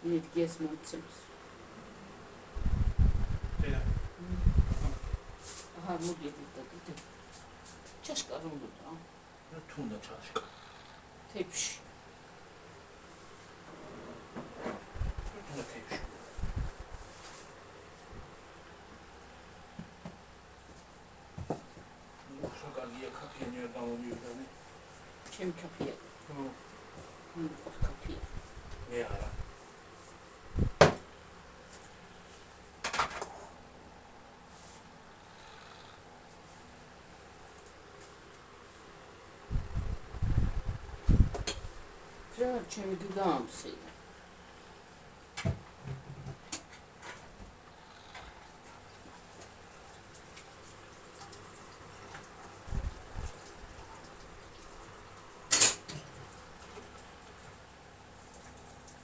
ენერგიას მომცემს. მოდი და კიდე ჩაშკა რომ უნდა რა თუნდა ჩაშკა თებში თუნდა თებში უფრო კარგია კაფეინი არ გამომივიდანი ჩემ კაფეა კაფეა მე არა ჩემი გამსი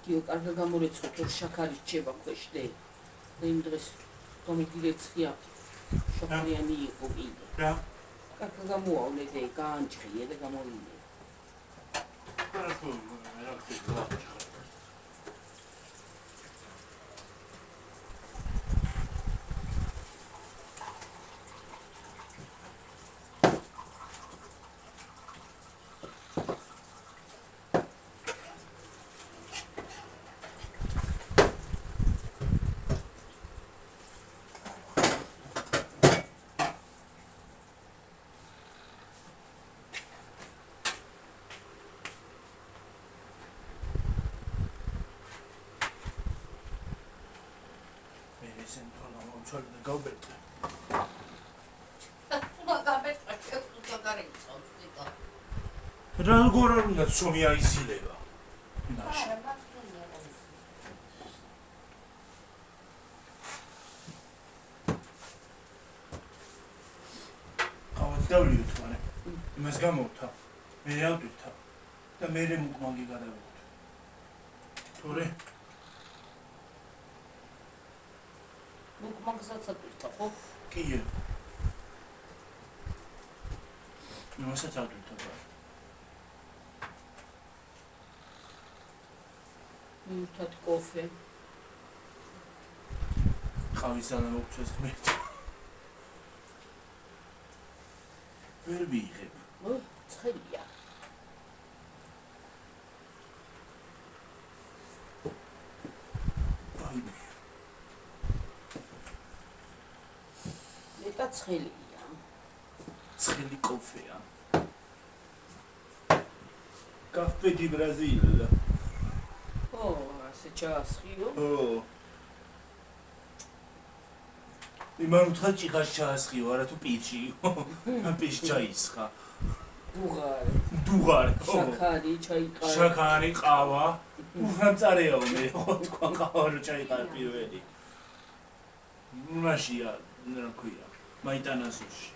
გიო კარგა გამორეცხოთ რომ შაქარი რჩება ქვეშ და იმ დღეს კომიტირეცხია შაქარიანი იყო კიდე რა კარგა გამოავლე და გაანჭრიე და გამოვიდე არა რა ხდება ისენ თოლა მომწოლდა გავბერტა როგორ არ უნდა ცომი აიზილება ნაში ყავაც დავლიოთ მანე იმას გამოვთა მე ავდივთა და მე მუკმანგი გადავიღოთ თორე მოგსაც ატვირთა ხო? კიე. იმასაც ატვირთა რა. მივთათ კოფე. ხავის ანა მოგწეს ღმერთი. ვერ მიიღებ. ცხელია. ცხელია. ცხელი კოფეა. კაფე დი ბრაზილ. ასე ჩაასხიო? იმან უთხრა ჭიქას ჩაასხიო, არა თუ პიჩი. პიჩ ჩაისხა. დუღარი. შაქარი, ჩაიყარა. შაქარი, ყავა. უხამწარეაო მე, ხო თქვა ყავა რო ჩაიყარა პირველი. მაშია, რა ქვია. მაიტანასუში.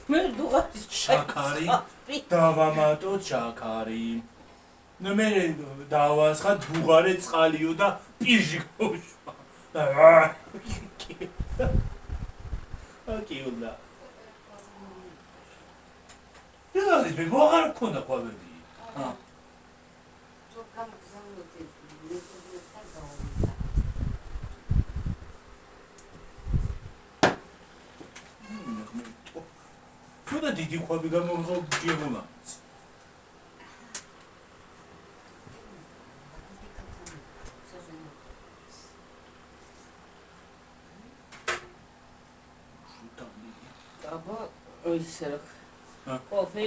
მე დუღარი შაქარი დავამატო შაქარი. ნუ მე დავასხა დუღარე წყალიო და პირში გავუშვა. აკიულა. ეს მე გოღარ ქონდა ყვავები. და დიდი ყვავი გამოვიღო გიებომაც. აბა ისე რა. კოფე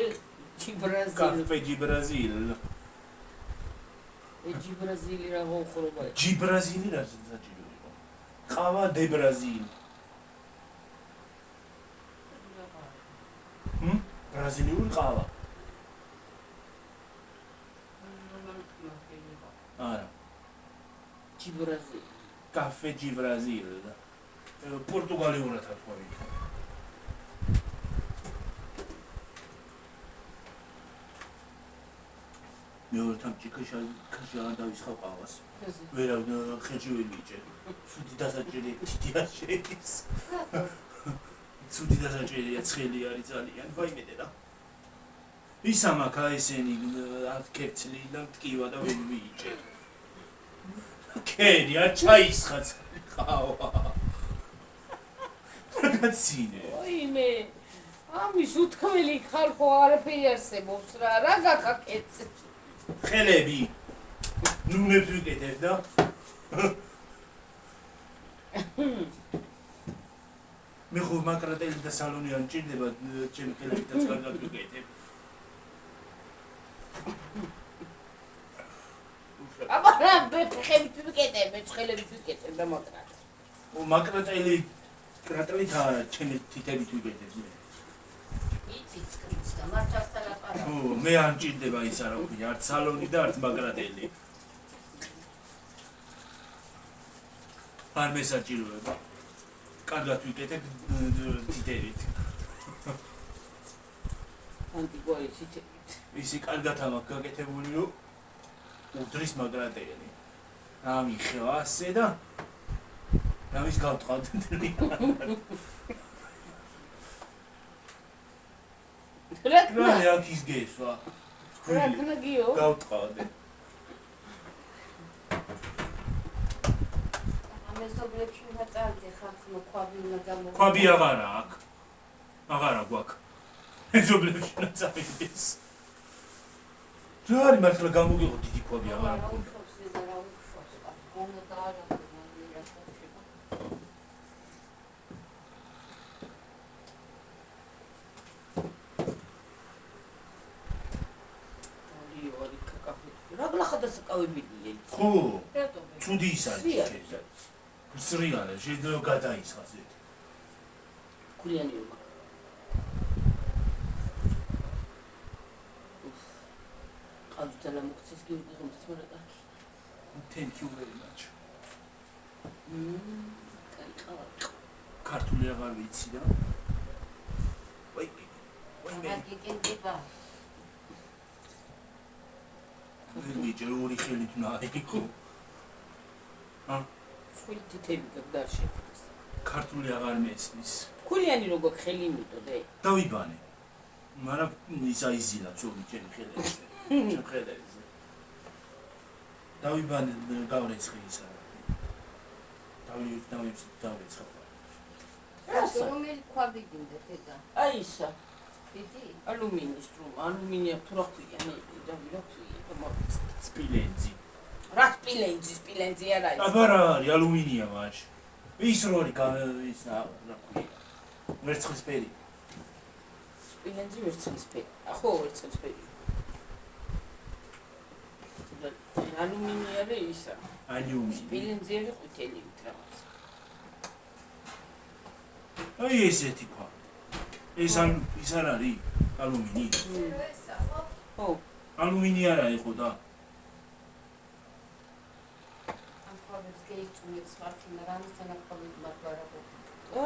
დი ბრაზილ. კაფე დი ბრაზილ. დი ბრაზილი რა მოხრობა. დი ბრაზილი რა საჭირო იყო. ყავა დე ბრაზილ. ბრაზილიური ყავა. არა. დი ბრაზილ. კაფე დი ბრაზილ. პორტუგალიურად თქვა ვიქო. მეორე თან ჭიქაში არ დავისხავ ყავას. ვერავ ხეჭი ვერ მიჭერ. ცუდი დასაჭერი დიდია შეის. ცუდი დასაჭერია ცხელი არის ძალიან. ვაიმედე რა. ისამაკა ისენი კერცლი და მტკივა და ვერ მიიჭერ. კერი არ ჩაისხა ყავა. მაგაცინე. ოიმე ამის უთქმელი ხალხო არაფერი არსებობს რა გაკაკეც ხელები. ნუნებს ვიკეთებ და მე ხო მაკრატელი და სალონი არ მჭირდება ჩემი ხელებითაც კარგად ვიკეთებ. აბა რა ხელი ვიკეთებ მე ხელებით ვიკეთებ და მოკრატ მაკრატელი კრატელით არა ჩემი თითებით ვიკეთებ მე. იცით კრიც და მარჩასთან აპარა. მე არ მჭირდება ის არა ვქი არც სალონი და არც მაკრატელი. არ მესაჭიროება. კარგად ვიკეთებ თითებით. ანტიგვარი თითებით ისი კარგად ამაქვს გაკეთებული რომ უდრის მაკრატელი. ამიხო ასე და ამის გავტყავდები. რა აქ ის გესვა. რა გიო გავტყავდე. მეზობლებში უნდა წავიდე ხალხმა ქვაბი უნდა გამო. ქვაბი აღარა აქვს. აღარა გვაქვს. მეზობლებში უნდა წავიდეს. რა არის მართლა გამოგიღო დიდი ქვაბი აღარა გვაქვს. რა გლახა საკავებიდია იცი ხო ცუდი ის არის სრიალა შეიძლება გადაისხას ეს კულიანიობა ყავდალა მოხდეს გიგიღმთ მაგრამ thank you very much კაი ქართული აღარ ვიცი და ვაი მე გიგენდება ვიჯერ ორი ხელით უნდა აიყო სულ თითები გაგდარში ქართული აღარ მესმის კულიანი როგორ ხელი მიტოდე დავიბანე მაგრამ ის აიზილა ცური ჩემი ხელებზე ჩემ ხელებზე დავიბანე გავრეცხი ისა დავიცხა რომელი ქვაბი გინდა დედა აი ისა დიდი ალუმინის თუ ალუმინია თუ რა ქვია მე და ვირა ქვია სპილენძი რა სპილენძი არა ის აბა რა არის ალუმინია მაშ ის რორი ის რა ქვია ვერცხლისფერი სპილენძი ვერცხლისფერი ხო ვერცხლისფერი ალუმინია რა ისა ალუმინი სპილენძი არა ყვითელი რაღაც აი ესეთი ქვა ეს არ არის ალუმინი ხო ალუმინი არა იყო და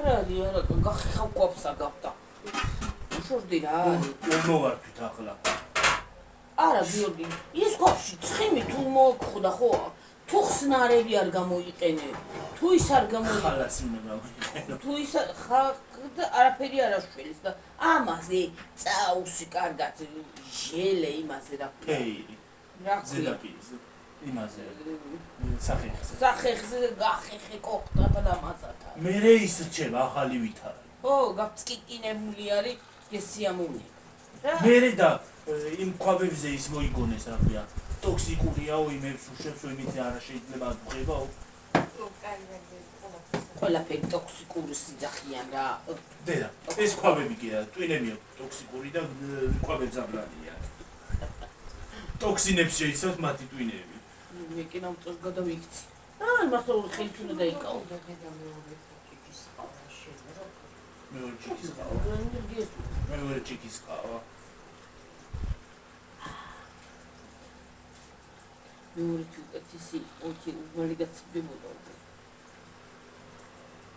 არა გახიხავ ყოფსა გავდა უშორდი რა მოვარქვით ახლა არა გიორგი ის ყოფში ცხიმი თუ მოხდა ხო თუ ხსნარები არ გამოიყენე თუ ის არ გამოიყენე ხალასი უნდა გამოიყენო თუ ის არაფერი არ აშველის და ამაზე წაუსი კარგად ჟელე იმაზე რა ფეირი რა ზედაპირზე იმაზე სახეხზე გახეხე კოხტა და მაზათა მე ის რჩება ახალი ვითარი ხო გაფწკიკინებული არის ეს სიამოვნე მე და იმ ქვაბებზე ის მოიგონეს რა ქვია ტოქსიკურია იმებს უშვებს იმით არა შეიძლება აბღებაო ყველაფერი ტოქსიკური სიძახიან რა დედა ეს ქვაბები კიდე ტვინები აქვს ტოქსიკური და ქვაბებს აბლანია ტოქსინებს შეიცავს მათი ტვინები მე კი ნამწოს გადავიქცი აი მართლა ხელი უნდა დაიკავო მეორე ჭიქის ყავა მეორე ჭიქისი ოქი უბრალოდ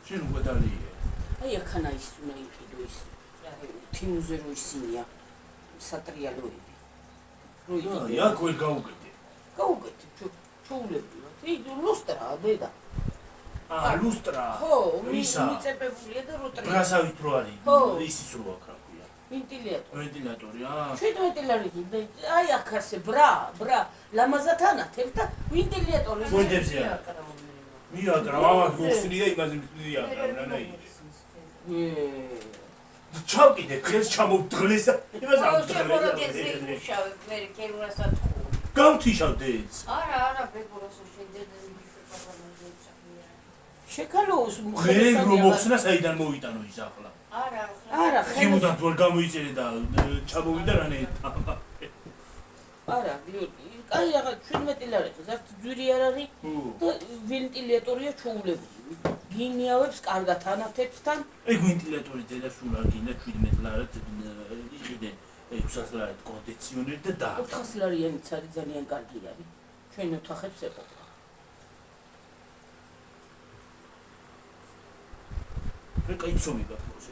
შენ უკვე დალიე აი ახანა ის უნდა იყიდო ის თიმუზე რო ისინია სატრიალოები აი აქ ვერ გაუგეთე ჩოულებია ის ლუსტრა დედა ლუსტრა ხო ისა მიწებებულია და როტრია ბრასავით რო არის ისიც რო აქ რა ქვია ვენტილატორი შენ ვენტილატორი აი აქ ასე ბრა ლამაზათანათებ და ვენტილატორი მოდებზე არა მიაგრა ამას გუხსნი და იმაზე მიაგრა ნანაი ჩავკიდე ხელს ჩამოვდღლეს იმას გავთიშავდეს შეკალოს მე რომ მოხსნა საიდან მოვიტანო ის ახლა არა ხემუდან თუ არ გამოიწერე და ჩამოვიდა რანაირად არა გიორგი კაი რაღაც 17 ლარი ხა ზართ ძვირი არ არის და ვენტილატორია ჩაულებული გინიავებს კარგად ანათებსთან ეგ ვენტილატორი დედა სულ არ გინდა 17 ლარად იყიდე 600 ლარად კონდიციონერი და და 400 ლარიანიც არის ძალიან კარგი არის ჩვენ ოთახებს ეყოფა მე კაი ცომი გაქვს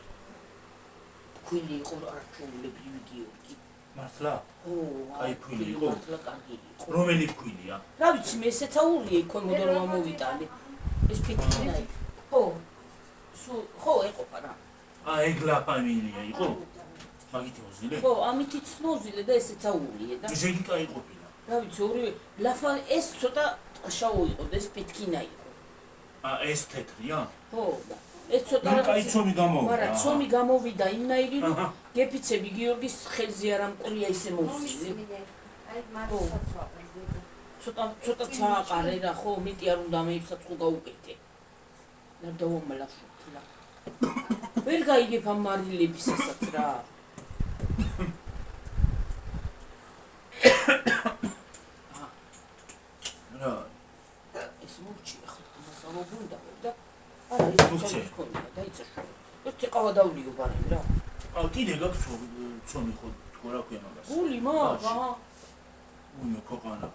ქვილი იყო არ ჩაულებრივი გიორგი მართლა ო კაი ქვილი იყო მართლა კარგი იყო რომელი ქვილია რა ვიცი მე ესეცაურია იქ მოდარ რომ მოვიტანე ეს ფიქრია ხო ეყოფა რა ეგ ლა ფამილია იყო მაგით მოზილე ხო ამითიც მოზილე და ესეცაურია და ეს იგი კაი ყოფილა რა ვიცი ორივე ლაფა ეს ცოტა შავო იყო და ეს პეთკინა იყო ეს თეთრია ხო ეს ცოტა რა კაი ცომი გამოვიდა მაგრამ ცომი გამოვიდა იმნაირი რომ გეფიცები გიორგის ხელზე არ ამყრია ისე მოვსილე ცოტა ჩააყარე რა ხო მეტი არ უნდა მე იფსაცხო გაუკეთე და დავამალაშუქლა ვერ გაიგებ ამ მარილებისასაც რა რა ეს მოვჭი ახლა მასალობუნდა და არა ის ხონია დაიცაშო ერთი ყავა დავლიო ბარემ რა კიდე გაქვს ცომი ხო თქო რა ქვია მაგას გული მაგა უნდა ქოყანა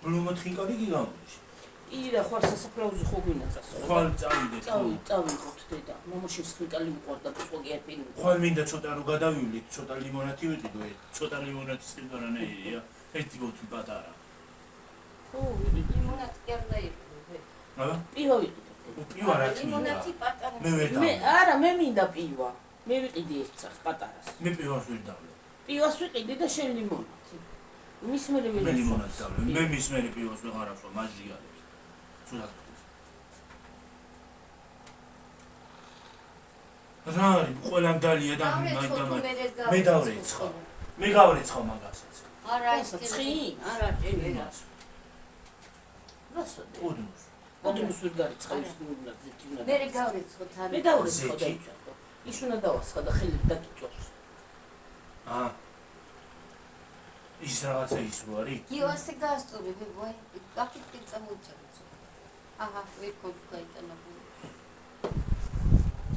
ბლუმოთ ხინკარი კი გამოდის ირა ხარ სასაფლაოზე ხო გვინაცას ხვალ წავიდე წავიღოთ დედა მამაშის ხინკალი უყვარდა პსკოგი არ პინი ხვალ მინდა ცოტა რო გადავივლით ცოტა ლიმონათი ვიყიდო ცოტა ლიმონათის ტემპერატურაა ერთი ბოთლი პატარა ხო ლიმონათი კი არ დაიყო აბა პივა ვიყიდე პივა რა ლიმონათი პატარა მე ვერ მე არა მე მინდა პივა მე ვიყიდი ერთ წელს პატარას მე პივას ვერ დავле პივას ვიყიდი და შენ ლიმონათი მის მე მე ლიმონათი დავле მე მის მე პივას ვეღარ ახსოვ მაჟი არის ცუდად რა არის ყველამ დალია და მე დავრეცხავ მე გავრეცხავ მაგასაც არა ეს ცხი არა იმას რასო ოდნოს ოდნოს ვერ გარიცხავს უნდა ზეთი უნდა მე გავრეცხო თან მე დავრეცხო და ის უნდა დავასხა და ხელით დაგიწვევს ის რაღაცა ის რო არის გიოსე გასწორი ვეგვაი კაფით წამოიწევს აჰა ვეკოს გაიტანა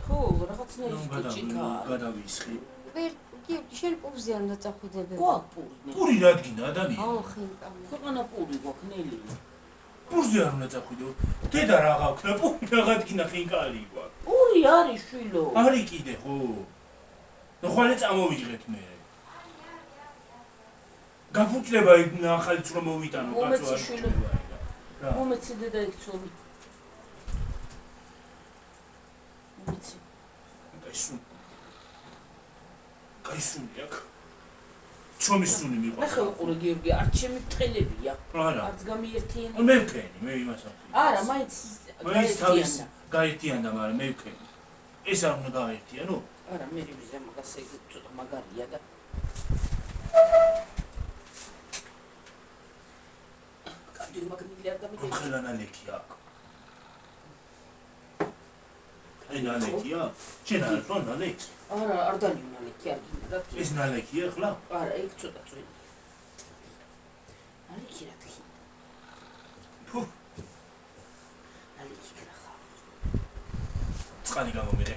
ხო რაღაცნაირი ჭიქა გადავისხი ვერ გიორგი შენ პურზე არ უნდა წახვიდები გვაქვს პური პური რადგინა ადამიანი აუ ხინკამი ქვეყანა პური გვაქვს ნელი პურზე არ უნდა წახვიდო დედა რა გაქვს და პური რადგინა ხინკალი გვაქვს პური არის შვილო არის კიდე ხო და ხვალე წამოვიღეთ მე გაფუჭდება ახალიც რომ მოვიტანო კაცო არ შეიძლება რა მომეცი დედა იქ ცომი მომეცი კაისუნი აქ ჩომის სუნი მიყვარს ახლა უყურე გიორგი არ ჩემი ტყელებია არა არც გამიერთიანი მე ვქენი მე იმას არა მაინც ის თავის გაერთიანდა მაგრამ მე ვქენი ეს არ უნდა გაერთიანო არა მე ვიზა მაგას ეგ ცოტა მაგარია და კანდი მაგნილი არ გამიგე ხელანა ლექი აქ აი ნალექია შენ არ ხო ნალექს არა არ დანიუნა ლექი არ გინდა რა ეს ნალექია ხლა არა ეგ ცოტა წვილი ნალექი რა თქი ფუ ნალექი კრახა წყალი გამომერე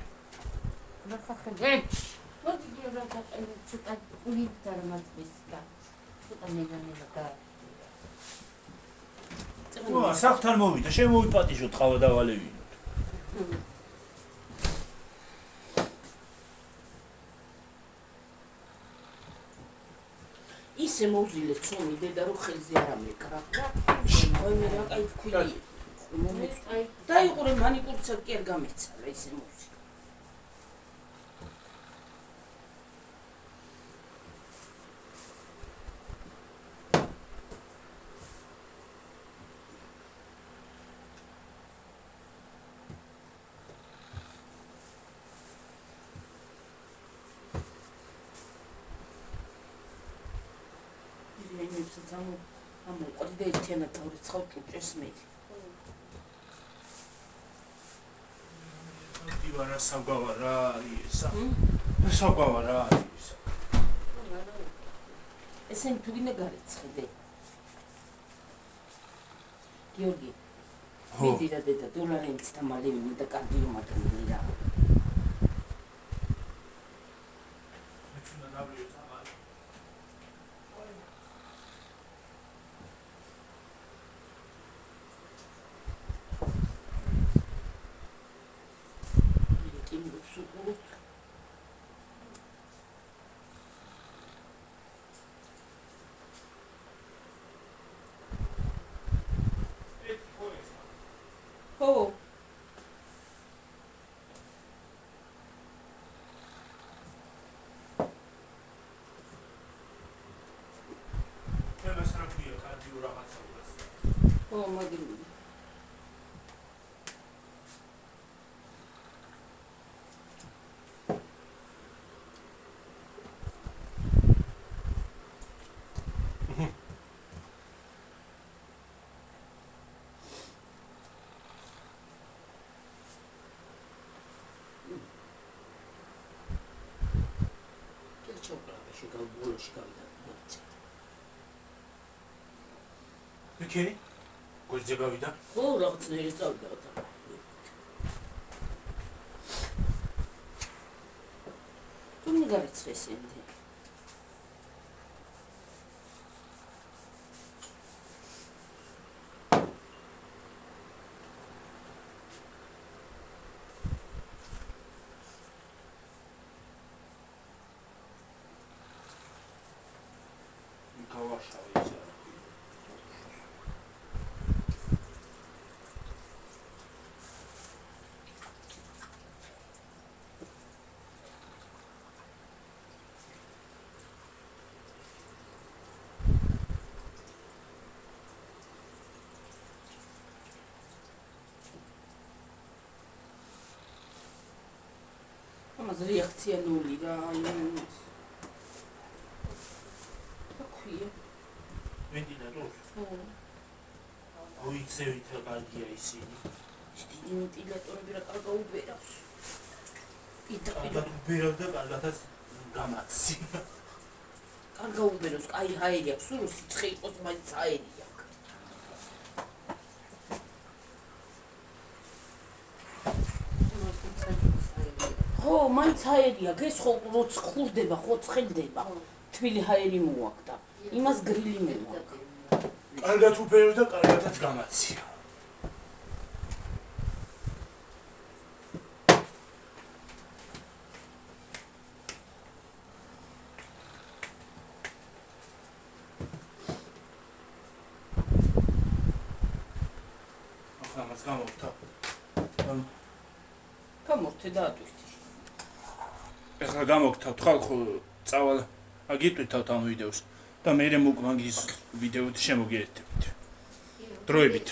რა ხახე მოდი გიორგი ცოტა ვიდარ მათბისკა ცოტა მეგანელა ვა საფთან მოვიდა შენ მოვიპატიშო ტყავა დავალევინოთ ისე მოვზილე ცომი დედა რო ხელზე არ ამეკრა აი მე რა კაი თქვილი მომეც დაიყურე მანიკურცად კი არ გამეცა რა ისე მოვზილე ამოყვდი და ერთიანად დავრიცხავ ჭურჭელს მე. დივარა საგვავა რა არის ესა? საგვავა რა არის? ესენი თუ გინდა გარეცხდე. გიორგი. მიდი რა დედა დოლარიც და მალე მინდა კარდიომატრი რა. ხო ხო მაგარი შეგავბულოში გავიდა მოიწე. იქენი? გვერდზე გავიდა? ხო, რაღაცნაირი წავიდა და. თუ მიგარიცხეს ენდე. ამას რეაქცია ნული რა. ოიცევით რა კარგია ისინი. ვენტილატორები რა კარგა უბერავს. კარგად უბერავს და კარგადაც გამაცი. კარგა უბერავს, კაი ჰაერი აქვს, სულ სიცხე იყოს, მაინც ჰაერი აქვს. ხო, მაინც ჰაერი აქვს, ეს ხო როც ხურდება, ხო ცხელდება. თბილი ჰაერი მოაქვს და იმას გრილი მოაქვს. კარგად უბერავს და კარგადაც გამაცია. ახლა მას გამოვთავ. გამორთე და ატვირთი. ახლა გამოვთავთ ხალხო წავალ აგიტვითავთ ამ ვიდეოს. და მე მოგ მაგის ვიდეოთი შემოგიერთებთ. დროებით.